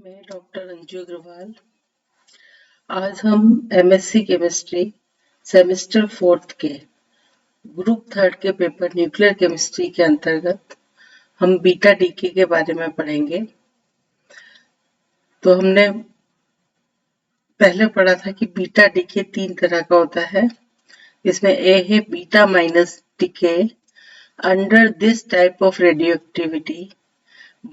मैं डॉक्टर अंजू अग्रवाल। आज हम एमएससी केमिस्ट्री सेमेस्टर 4 के ग्रुप 3 के पेपर न्यूक्लियर केमिस्ट्री के अंतर्गत हम बीटा डीके के बारे में पढ़ेंगे। तो हमने पहले पढ़ा था कि बीटा डीके 3 तरह का होता है। इसमें ए है beta minus decay. Under this type of radioactivity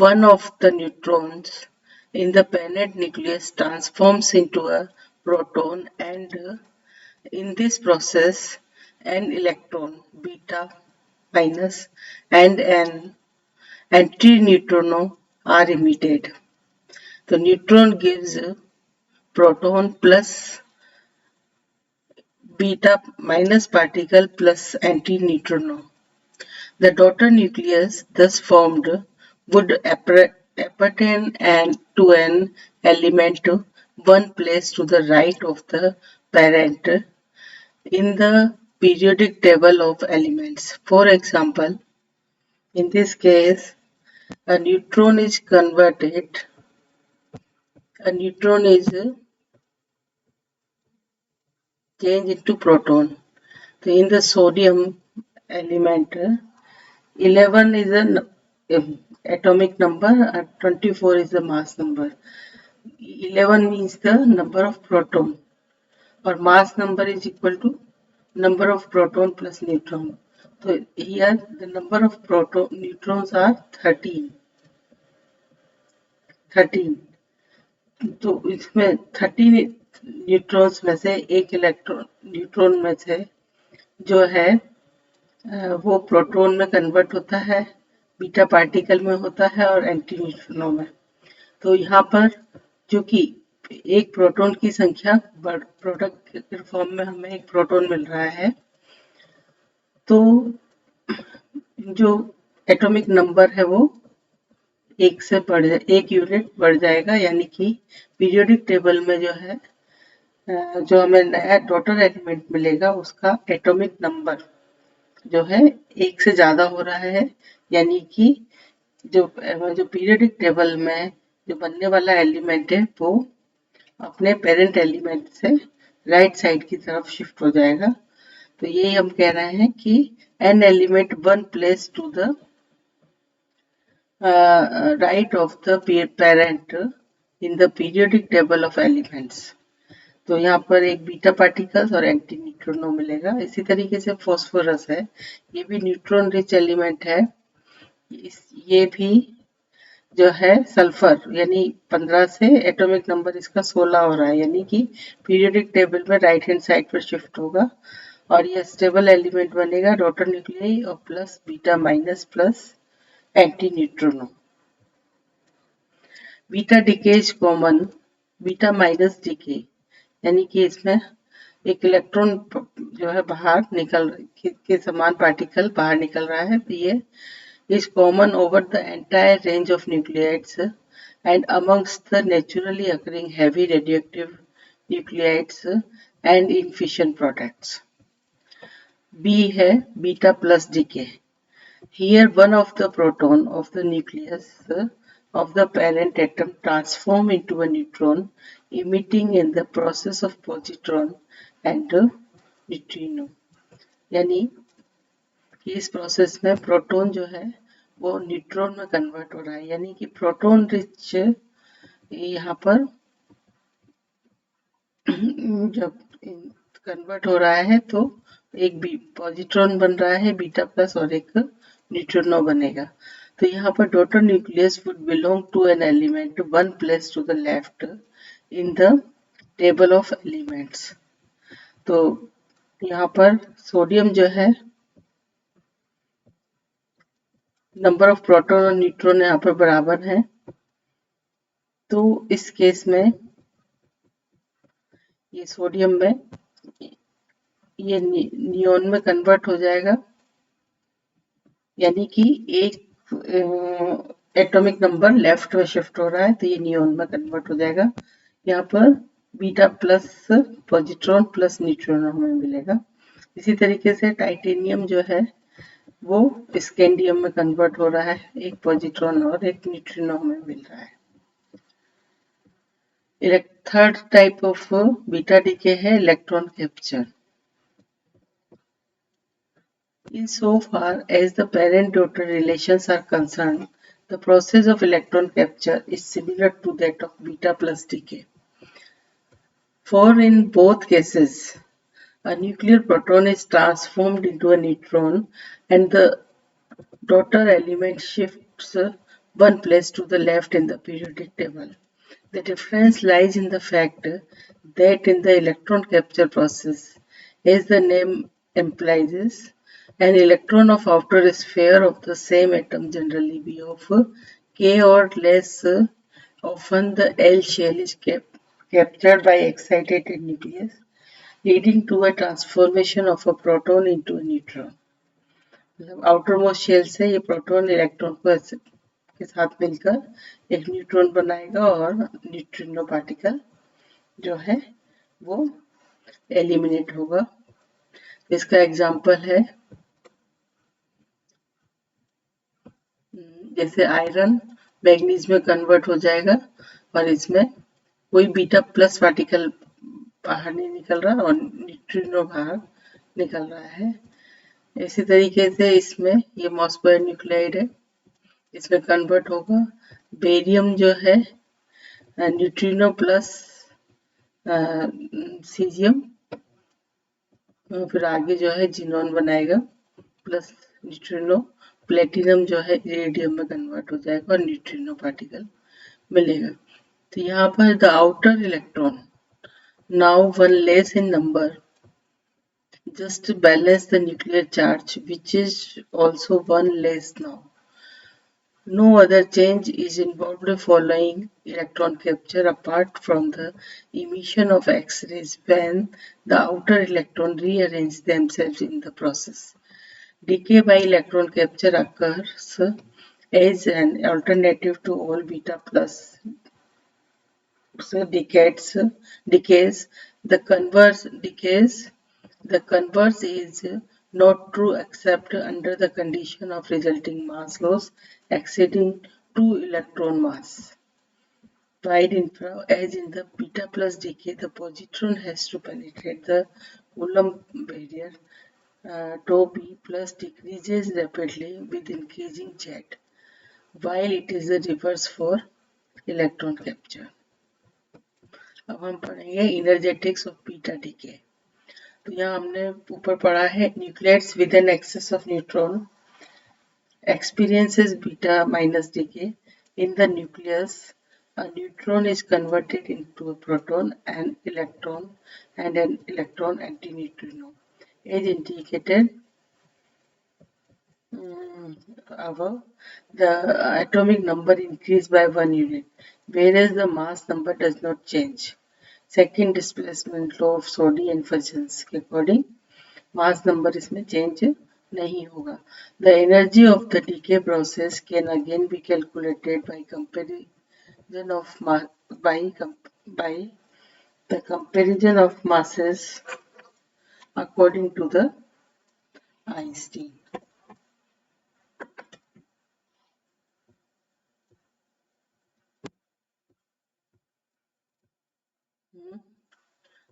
one of the neutrons in the parent nucleus transforms into a proton, and in this process an electron beta minus and an antineutrino are emitted. The neutron gives a proton plus beta minus particle plus antineutrino. The daughter nucleus thus formed would appertain to an element one placed to the right of the parent in the periodic table of elements. For example, in this case, a neutron is changed into proton. So in the sodium element, 11 is an atomic number and 24 is the mass number. 11 means the number of proton, or mass number is equal to number of proton plus neutron. So here the number of neutrons are 13. तो इसमें 13 neutrons में से एक neutron में से जो है वो प्रोटॉन में कन्वर्ट होता है, बीटा पार्टिकल में होता है और एंटी न्यूट्रिनो में। तो यहाँ पर जो कि एक प्रोटॉन की संख्या प्रोडक्ट के फॉर्म में हमें एक प्रोटॉन मिल रहा है, तो जो एटॉमिक नंबर है वो एक यूनिट बढ़ जाएगा, यानी कि पीरियोडिक टेबल में जो है जो हमें नया डॉटर एलिमेंट मिलेगा उसका एटॉमिक नंबर जो है एक से ज्यादा हो रहा है, यानी कि जो पीरियोडिक टेबल में जो बनने वाला एलिमेंट है वो अपने पेरेंट एलिमेंट से राइट साइड की तरफ शिफ्ट हो जाएगा। तो यही हम कह रहे हैं कि an element one place to the right of the parent in the periodic table of elements. तो यहाँ पर एक बीटा पार्टिकल्स और एंटी न्यूट्रिनो मिलेगा। इसी तरीके से फॉस्फोरस है, ये भी न्यूट्रॉन रिच एलिमेंट है। ये भी जो है सल्फर, यानी 15 से एटॉमिक नंबर इसका 16 हो रहा है, यानी कि पीरियोडिक टेबल में राइट हैंड साइड पर शिफ्ट होगा और ये स्टेबल एलिमेंट बनेगा डॉटर न्यूक्लियाई और plus beta minus plus antineutrino. Beta decay is common, beta minus decay, यानी कि इसमें एक इलेक्ट्रॉन जो है बाहर निकल के समान पार्टिकल बाहर निकल रहा है। ये is common over the entire range of nuclides and amongst the naturally occurring heavy radioactive nuclides and in fission products. B है beta plus decay. Here one of the proton of the nucleus of the parent atom transform into a neutron, emitting in the process of positron and neutrino. यानी कि इस process में proton जो है वो neutron में convert हो रहा है, यानी कि प्रोटॉन रिच यहाँ पर जब कन्वर्ट हो रहा है तो एक पॉजिट्रॉन बन रहा है बीटा प्लस और एक न्यूट्रिनो बनेगा। तो यहाँ पर daughter nucleus would belong to an element one place to the left in the table of elements. तो यहाँ पर सोडियम जो है नंबर ऑफ प्रोटॉन और न्यूट्रॉन यहाँ पर बराबर है, तो इस केस में ये सोडियम में ये नियोन में कन्वर्ट हो जाएगा, यानी कि एक एटॉमिक नंबर लेफ्ट में शिफ्ट हो रहा है तो ये नियोन में कन्वर्ट हो जाएगा। यहाँ पर beta plus positron plus neutron हमें मिलेगा। इसी तरीके से टाइटेनियम जो है वो स्कैंडियम में कन्वर्ट हो रहा है, एक पॉजिट्रॉन और एक न्यूट्रिनो हमें मिल रहा है। Third type of beta decay है electron capture. Insofar as the parent-daughter relations are concerned, the process of electron capture is similar to that of beta plus decay. For in both cases, a nuclear proton is transformed into a neutron and the daughter element shifts one place to the left in the periodic table. The difference lies in the fact that in the electron capture process, as the name implies, an electron of outer sphere of the same atom, generally be of k or less, often the L shell is captured by excited nucleus, leading to a transformation of a proton into a neutron. मतलब outer most shell से ये proton electron को के साथ मिलकर एक neutron बनाएगा और न्यूट्रिनो पार्टिकल जो है वो एलिमिनेट होगा. इसका एग्जांपल है जैसे आयरन मैग्नीज में कन्वर्ट हो जाएगा और इसमें कोई बीटा प्लस पार्टिकल बाहर नहीं निकल रहा और न्यूट्रिनो बाहर निकल रहा है. इसी तरीके से इसमें ये मॉस्फेयर न्यूक्लाइड है, इसमें कन्वर्ट होगा. बेरियम जो है न्यूट्रिनो प्लस सीजियम, फिर आगे जो है जिनोन बनाएगा प्लस न्यूट्रिनो. प्लेटिनम जो है रेडियम में कन्वर्ट हो जाएगा और न्यूट्रिनो पार्टिकल मिलेगा. तो यहाँ पर the outer electron now one less in number just balance the nuclear charge, which is also one less now. No other change is involved following electron capture apart from the emission of X-rays when the outer electron rearrange themselves in the process. Decay by electron capture occurs as an alternative to all beta plus decays. The converse is not true except under the condition of resulting mass loss exceeding 2 electron mass. Wide infra, as in the beta plus decay, the positron has to penetrate the Coulomb barrier. Tau B plus decreases rapidly with increasing Z, while it is the reverse for electron capture. अब हम पढ़ेंगे इनर्जेटिक्स of beta DK. तो यहाँ हमने ऊपर पढ़ा है nuclides with an excess of neutron experiences beta minus decay. In the nucleus, a neutron is converted into a proton, an electron, and an electron antineutrino. As indicated above, the atomic number increased by 1 unit, whereas the mass number does not change. Second displacement law of Soddy and Fuzgens के according mass number इसमें change नहीं होगा. The energy of the decay process can again be calculated by comparison of the comparison of masses according to the Einstein.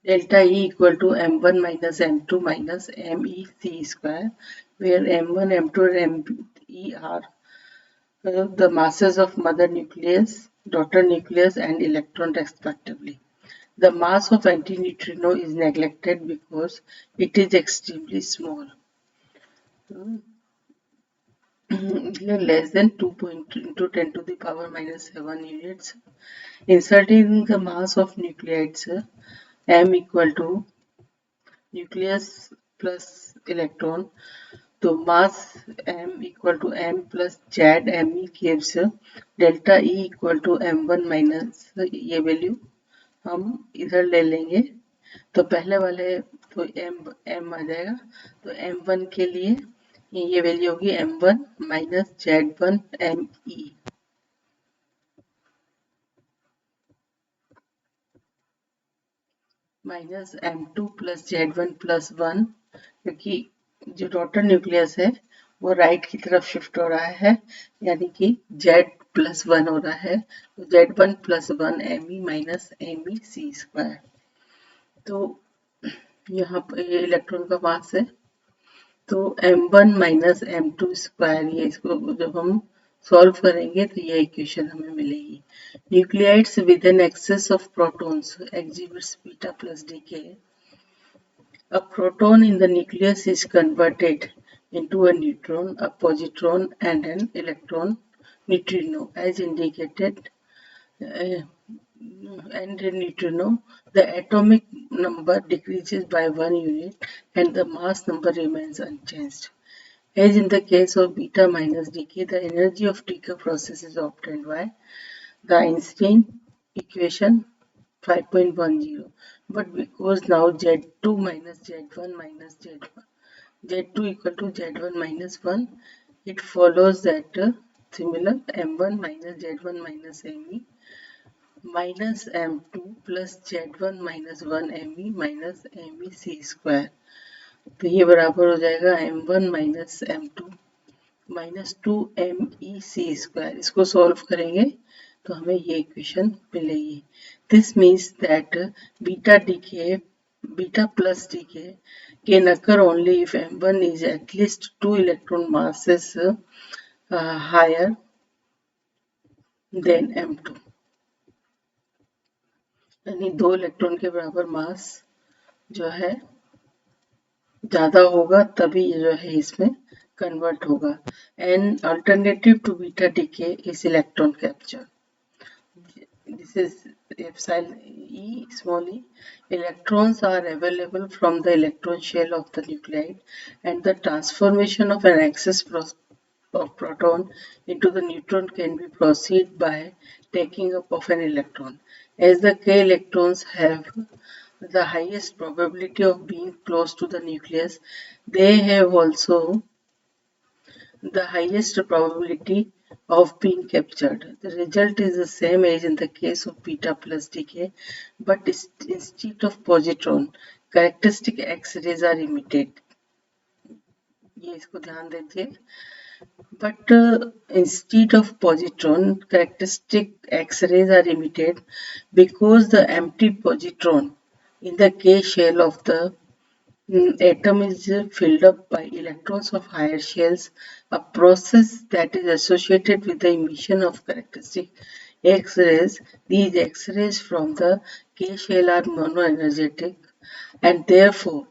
Delta E equal to m1 minus m2 minus mec square, where m1, m2 and me are the masses of mother nucleus, daughter nucleus and electron respectively. The mass of antineutrino is neglected because it is extremely small, less than 2.10 to the power minus 7 units. Inserting the mass of nucleides m equal to nucleus plus electron, तो mass m equal to m plus z me gives delta E equal to m1 minus ये value हम इधर ले लेंगे. तो पहले वाले तो m आ जाएगा. तो m1 के लिए ये वैल्यू होगी m1 minus z1 me minus m2 plus z1 plus 1, क्योंकि जो डॉटर न्यूक्लियस है वो राइट की तरफ शिफ्ट हो रहा है, यानी कि z प्लस 1 हो रहा है, तो Z1 plus 1 me minus me c square. तो यहाँ पर ये इलेक्ट्रॉन का मास है, तो m1 माइनस m2 स्क्वायर, ये इसको जब हम सॉल्व करेंगे तो ये इक्वेशन हमें मिलेगी। Nuclides with an excess of protons exhibits beta plus decay. A proton in the nucleus is converted into a neutron, a positron, and an electron neutrino, as indicated. And a neutrino, the atomic number decreases by 1 unit and the mass number remains unchanged. As in the case of beta minus decay, the energy of decay process is obtained by the Einstein equation 5.10. But because now Z2 minus Z1 minus Z1, Z2 equal to Z1 minus 1, it follows that similar M1 minus Z1 minus ME minus M2 plus Z1 minus 1 ME minus ME C square. तो ये बराबर हो जाएगा M1 minus M2 minus 2me square. इसको solve करेंगे तो हमें ये इक्वेशन मिलेगी। This means that beta plus decay can occur only if m1 is at least 2 electron masses higher than m2, यानी 2 इलेक्ट्रॉन के बराबर मास जो है ज्यादा होगा तभी ये जो है इसमें कन्वर्ट होगा। An alternative to beta decay is electron capture. This is epsilon e small e. Electrons are available from the electron shell of the nuclide, and the transformation of an excess of proton into the neutron can be proceed by taking up of an electron. As the k electrons have the highest probability of being close to the nucleus, they have also the highest probability of being captured. The result is the same as in the case of beta plus decay, but instead of positron, characteristic X-rays are emitted. ये इसको ध्यान दीजिए। But instead of positron, characteristic X-rays are emitted because the empty positron in the K shell of the atom is filled up by electrons of higher shells, a process that is associated with the emission of characteristic X-rays. These X-rays from the K shell are monoenergetic and therefore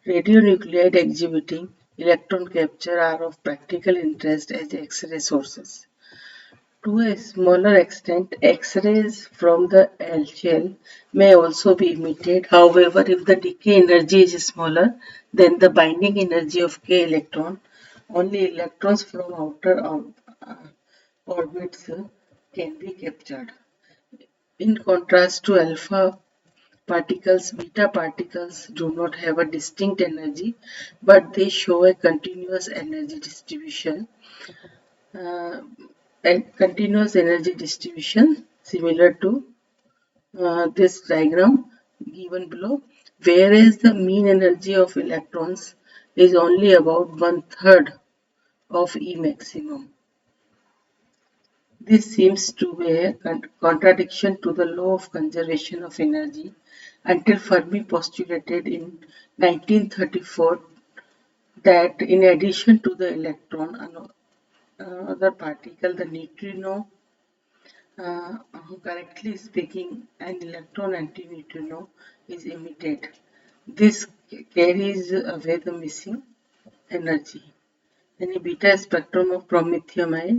radionuclide exhibiting electron capture are of practical interest as X-ray sources. To a smaller extent, X-rays from the L shell may also be emitted. However, if the decay energy is smaller than the binding energy of K electron, only electrons from outer orbits can be captured. In contrast to alpha particles, beta particles do not have a distinct energy, but they show a continuous energy distribution. Continuous energy distribution similar to this diagram given below, whereas the mean energy of electrons is only about 1/3 of E maximum. This seems to be a contradiction to the law of conservation of energy until Fermi postulated in 1934 that in addition to the electron, another particle, the neutrino, correctly speaking, an electron antineutrino is emitted. This carries away the missing energy. यानी beta spectrum of promethium है,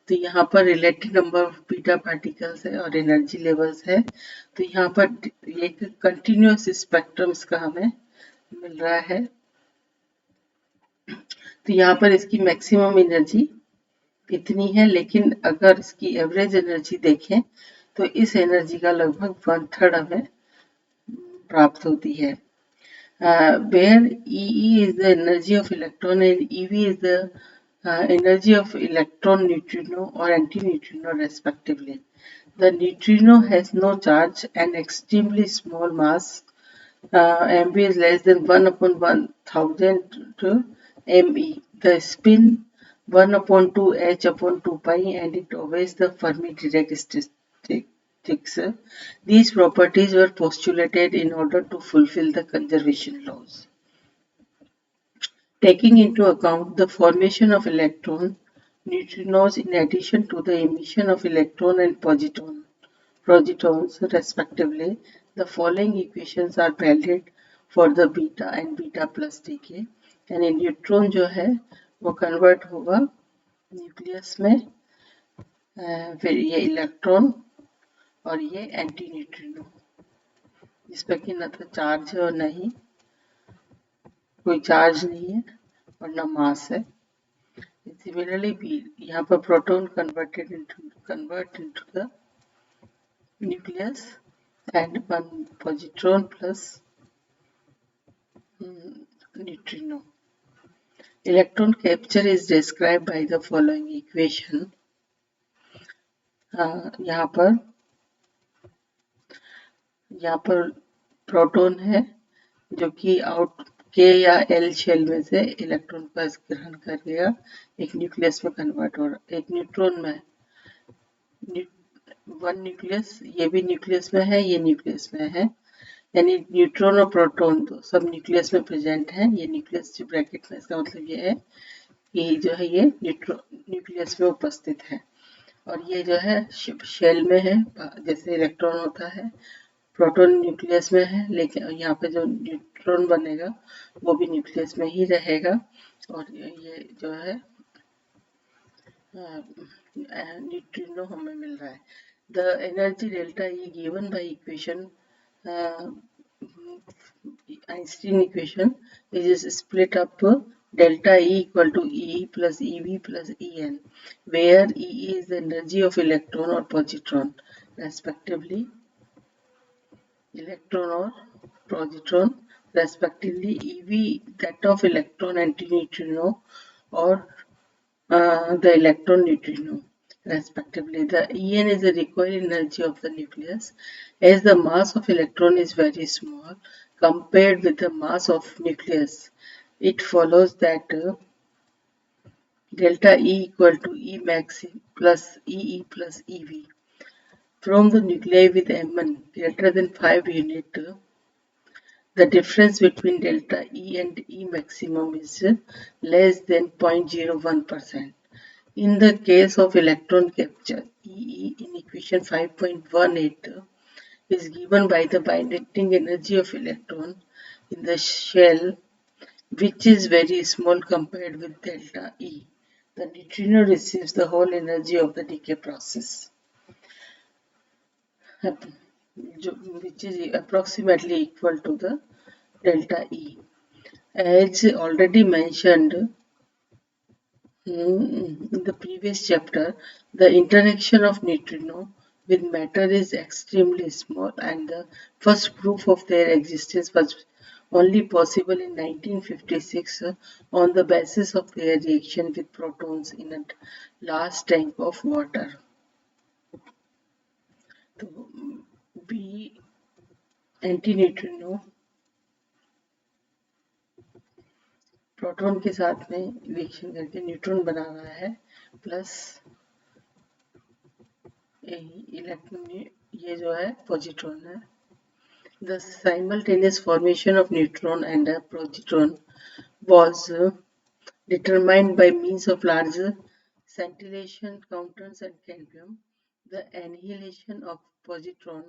तो यहाँ पर relative number of beta particles है और energy levels है। तो यहाँ पर एक कंटिन्यूस स्पेक्ट्रम इसका हमें मिल रहा है। तो यहाँ पर इसकी मैक्सिमम एनर्जी इतनी है, लेकिन अगर इसकी एवरेज एनर्जी देखें तो इस एनर्जी का लगभग 1/3 हमें प्राप्त होती है। Where EE is the energy of electron and EV is the energy of electron, neutrino or antineutrino respectively. The neutrino has no charge and extremely small mass. MB is less than 1/1000 to ME. The spin 1 upon 2 h upon 2 pi, and it obeys the Fermi-Dirac statistics. These properties were postulated in order to fulfill the conservation laws. Taking into account the formation of electron, neutrinos in addition to the emission of electron and positons respectively, the following equations are valid for the beta and beta plus decay. यानी neutron जो है वो convert होगा nucleus में, फिर ये electron और ये एंटी न्यूट्रिनो, जिस पर कि न तो चार्ज है और न ही कोई चार्ज नहीं है और न मास है. Similarly, यहाँ पर proton convert into the nucleus and one positron plus neutrino. Electron capture is described by the following equation. यहाँ पर प्रोटॉन है जो कि के या एल शेल में से इलेक्ट्रॉन का ग्रहण करेगा, एक न्यूक्लियस में कन्वर्ट हो रहा है. एक न्यूट्रॉन में वन न्यूक्लियस, ये भी न्यूक्लियस में है, ये न्यूक्लियस में है, यानी न्यूट्रॉन और प्रोटॉन तो सब न्यूक्लियस में प्रेजेंट है. ये न्यूक्लियस जो ब्रैकेट में, इसका मतलब ये है कि जो है ये न्यूक्लियस में उपस्थित है, और ये जो है शेल में है, जैसे इलेक्ट्रॉन होता है. प्रोटॉन न्यूक्लियस में है, लेकिन यहाँ पे जो न्यूट्रॉन बनेगा वो भी न्यूक्लियस में ही रहेगा, और ये जो है न्यूट्रिनो हमें मिल रहा है. The energy delta E given by equation Einstein equation is split up delta E equal to E plus EV plus En, where E is the energy of electron or positron respectively, EV that of electron antineutrino or the electron neutrino respectively. The En is the recoil energy of the nucleus. As the mass of electron is very small compared with the mass of nucleus, it follows that delta E equal to E max plus EE plus EV. From the nuclei with Mn greater than 5 unit, the difference between delta E and E maximum is less than 0.01%. In the case of electron capture, EE in equation 5.18 is given by the binding energy of electron in the shell, which is very small compared with delta E. The neutrino receives the whole energy of the decay process, which is approximately equal to the delta E. As already mentioned in the previous chapter, the interaction of neutrino with matter is extremely small, and the first proof of their existence was only possible in 1956 on the basis of their reaction with protons in a large tank of water. तो B anti proton के साथ में reaction करके neutron बना रहा है, plus electron, ये जो है पॉजिट्रॉन है. The simultaneous formation of neutron and a positron was determined by means of large scintillation counters and cadmium. The annihilation of positron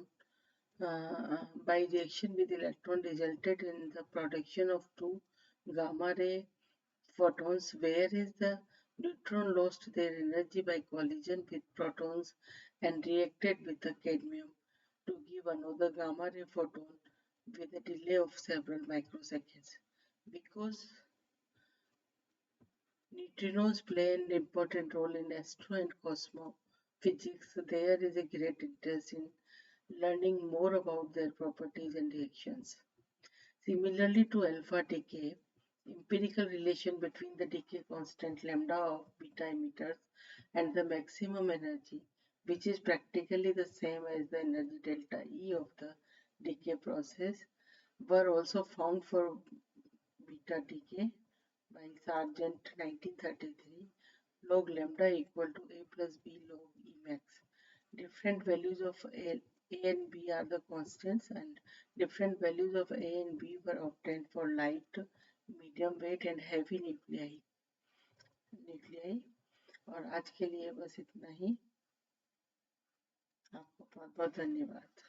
by reaction with electron resulted in the production of two gamma ray photons, whereas the neutron lost their energy by collision with protons and reacted with the cadmium to give another gamma ray photon with a delay of several microseconds. Because neutrinos play an important role in astro and cosmophysics, there is a great interest in learning more about their properties and reactions. Similarly to alpha decay, empirical relation between the decay constant lambda of beta emitters and the maximum energy, which is practically the same as the energy delta E of the decay process, were also found for beta decay by Sargent 1933, log lambda equal to a plus b log E max. Different values of A and B are the constants, and different values of A and B were obtained for light, medium weight and heavy nuclei. और आज के लिए बस इतना ही। आपको बहुत बहुत धन्यवाद।